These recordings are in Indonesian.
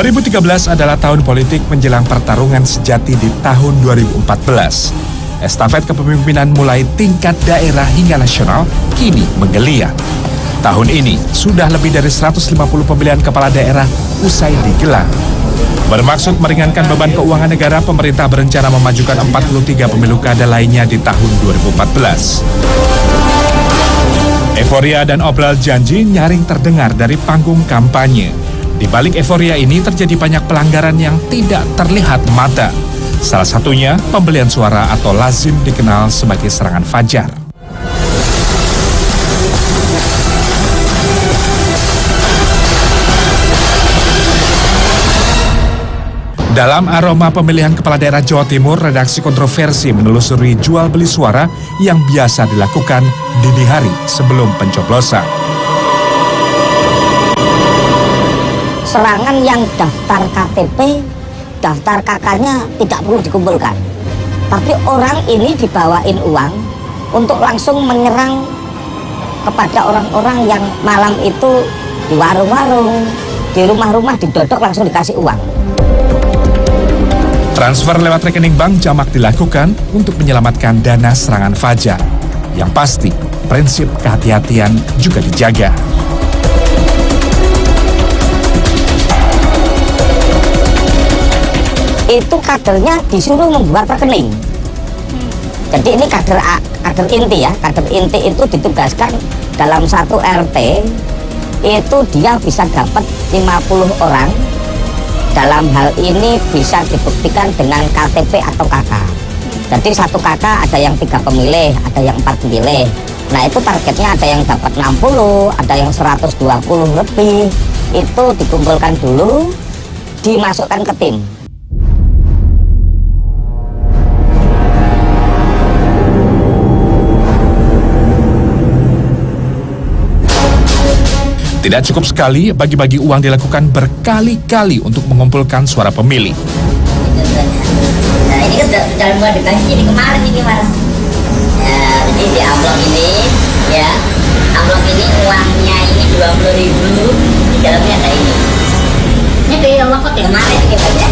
2013 adalah tahun politik menjelang pertarungan sejati di tahun 2014. Estafet kepemimpinan mulai tingkat daerah hingga nasional kini menggeliat. Tahun ini sudah lebih dari 150 pemilihan kepala daerah usai digelar. Bermaksud meringankan beban keuangan negara, pemerintah berencana memajukan 43 pemilu kada lainnya di tahun 2014. Euforia dan obral janji nyaring terdengar dari panggung kampanye. Di balik euforia ini terjadi banyak pelanggaran yang tidak terlihat mata. Salah satunya pembelian suara atau lazim dikenal sebagai serangan fajar. Dalam aroma pemilihan kepala daerah Jawa Timur, redaksi kontroversi menelusuri jual beli suara yang biasa dilakukan dini hari sebelum pencoblosan. Serangan yang daftar KTP, daftar KK-nya tidak perlu dikumpulkan. Tapi orang ini dibawain uang untuk langsung menyerang kepada orang-orang yang malam itu di warung-warung, di rumah-rumah didodok langsung dikasih uang. Transfer lewat rekening bank jamak dilakukan untuk menyelamatkan dana serangan fajar. Yang pasti, prinsip kehati-hatian juga dijaga. Itu kadernya disuruh membuat rekening. Jadi ini kader inti ya, kader inti itu ditugaskan dalam satu RT itu dia bisa dapat 50 orang. Dalam hal ini bisa dibuktikan dengan KTP atau KK. Jadi satu KK ada yang 3 pemilih, ada yang 4 pemilih. Nah itu targetnya ada yang dapat 60, ada yang 120 lebih. Itu dikumpulkan dulu, dimasukkan ke tim. Tidak cukup sekali, bagi-bagi uang dilakukan berkali-kali untuk mengumpulkan suara pemilih. Nah ini kan sudah mulai dibagi ini kemarin ini mas. Ya, jadi di amplop ini, ya, amplop ini uangnya ini 20.000, di dalamnya ada ini. Ini kayak lokot yang kemarin ini mas ya.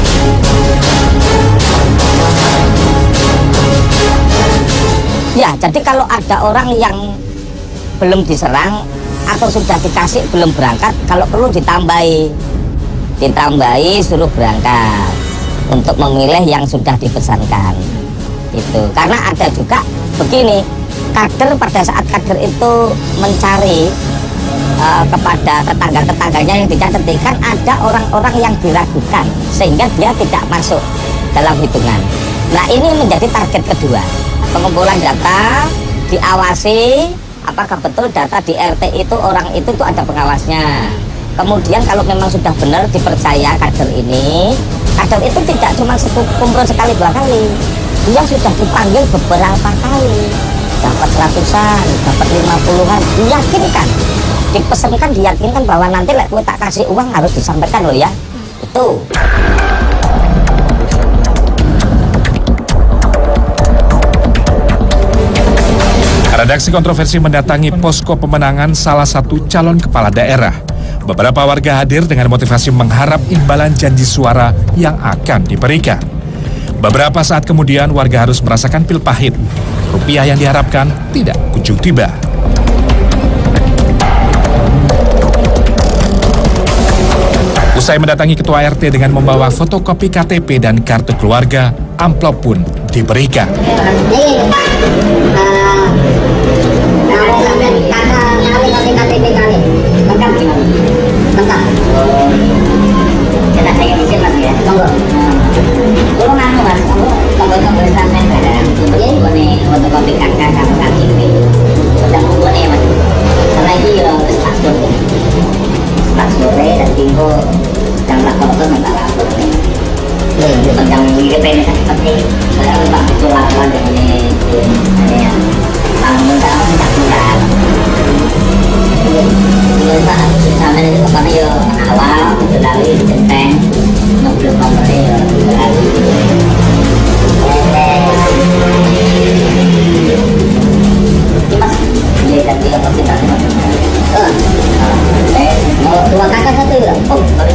Ya, jadi kalau ada orang yang belum diserang atau sudah dikasih belum berangkat, kalau perlu ditambahi suruh berangkat untuk memilih yang sudah dipesankan itu. Karena ada juga begini, kader pada saat kader itu mencari kepada tetangga-tetangganya yang dicatati, kan ada orang-orang yang diragukan sehingga dia tidak masuk dalam hitungan. Nah ini menjadi target kedua, pengumpulan data, diawasi apakah betul data di RT itu orang itu tuh ada pengawasnya. Kemudian kalau memang sudah benar dipercaya kader ini, kader itu tidak cuma kumpul sekali 2 kali, dia sudah dipanggil beberapa kali, dapat 100-an, dapat 50-an, diyakinkan, dipesankan, diyakinkan bahwa nanti gue tak kasih uang harus disampaikan loh ya, itu. Redaksi kontroversi mendatangi posko pemenangan salah satu calon kepala daerah. Beberapa warga hadir dengan motivasi mengharap imbalan janji suara yang akan diberikan. Beberapa saat kemudian warga harus merasakan pil pahit. Rupiah yang diharapkan tidak kunjung tiba. Usai mendatangi ketua RT dengan membawa fotokopi KTP dan kartu keluarga, amplop pun diberikan. Dua kakak satu, oh sorry,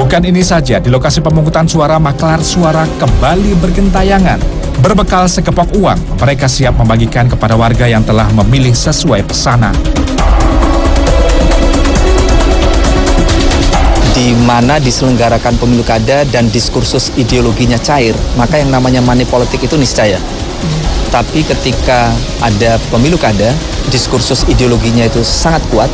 Bukan ini saja, di lokasi pemungutan suara maklar suara kembali bergentayangan. Berbekal sekepok uang, mereka siap membagikan kepada warga yang telah memilih sesuai pesanan. Di mana diselenggarakan pemilu kada dan diskursus ideologinya cair, maka yang namanya money politik itu niscaya. Tapi ketika ada pemilu kada, diskursus ideologinya itu sangat kuat,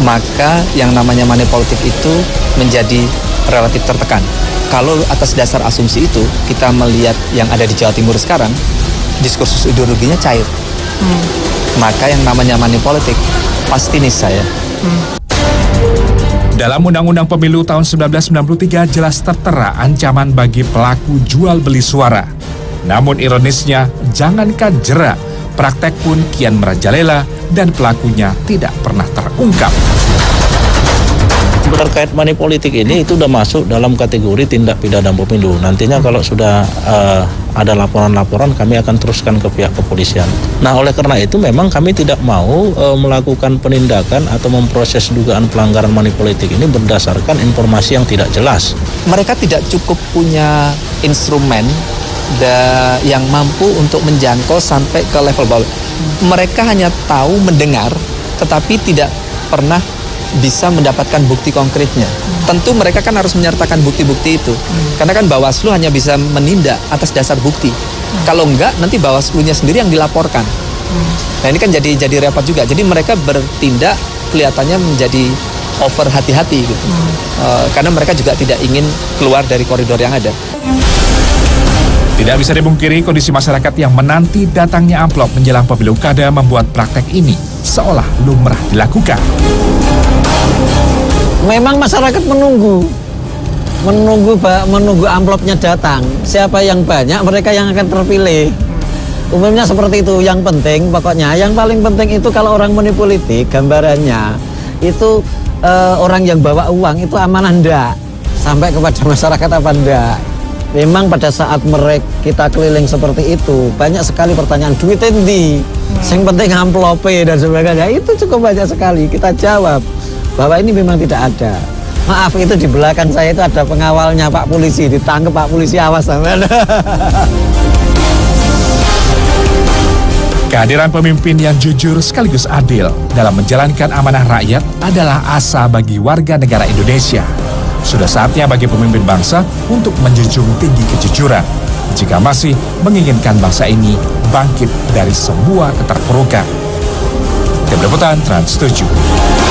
maka yang namanya money politik itu menjadi relatif tertekan. Kalau atas dasar asumsi itu, kita melihat yang ada di Jawa Timur sekarang, diskursus ideologinya cair. Maka yang namanya money politik pasti niscaya. Dalam Undang-Undang Pemilu tahun 1993 jelas tertera ancaman bagi pelaku jual beli suara. Namun ironisnya, jangankan jera, praktek pun kian merajalela dan pelakunya tidak pernah terungkap. Terkait money politik ini itu sudah masuk dalam kategori tindak pidana pemilu. Nantinya kalau sudah ada laporan-laporan, kami akan teruskan ke pihak kepolisian. Nah, oleh karena itu memang kami tidak mau melakukan penindakan atau memproses dugaan pelanggaran money politik ini berdasarkan informasi yang tidak jelas. Mereka tidak cukup punya instrumen yang mampu untuk menjangkau sampai ke level bawah. Mereka hanya tahu mendengar, tetapi tidak pernah bisa mendapatkan bukti konkretnya. Tentu mereka kan harus menyertakan bukti-bukti itu. Karena kan Bawaslu hanya bisa menindak atas dasar bukti. Kalau enggak, nanti Bawaslu-nya sendiri yang dilaporkan. Nah, ini kan jadi repot juga. Jadi mereka bertindak kelihatannya menjadi over hati-hati gitu. Karena mereka juga tidak ingin keluar dari koridor yang ada. Tidak bisa dipungkiri kondisi masyarakat yang menanti datangnya amplop menjelang pemilu kada membuat praktek ini seolah lumrah dilakukan. Memang masyarakat menunggu amplopnya datang. Siapa yang banyak, mereka yang akan terpilih. Umumnya seperti itu. Yang penting, pokoknya yang paling penting itu kalau orang money politik, gambarannya itu orang yang bawa uang itu amanah ndak sampai kepada masyarakat apa ndak. Memang pada saat kita keliling seperti itu, banyak sekali pertanyaan, duit endi? Yang penting amplope dan sebagainya. Itu cukup banyak sekali. Kita jawab bahwa ini memang tidak ada. Maaf, itu di belakang saya itu ada pengawalnya Pak Polisi, ditangkap Pak Polisi, awas sampean. Kehadiran pemimpin yang jujur sekaligus adil dalam menjalankan amanah rakyat adalah asa bagi warga negara Indonesia. Sudah saatnya bagi pemimpin bangsa untuk menjunjung tinggi kejujuran jika masih menginginkan bangsa ini bangkit dari semua keterpurukan. Tim Liputan Trans 7.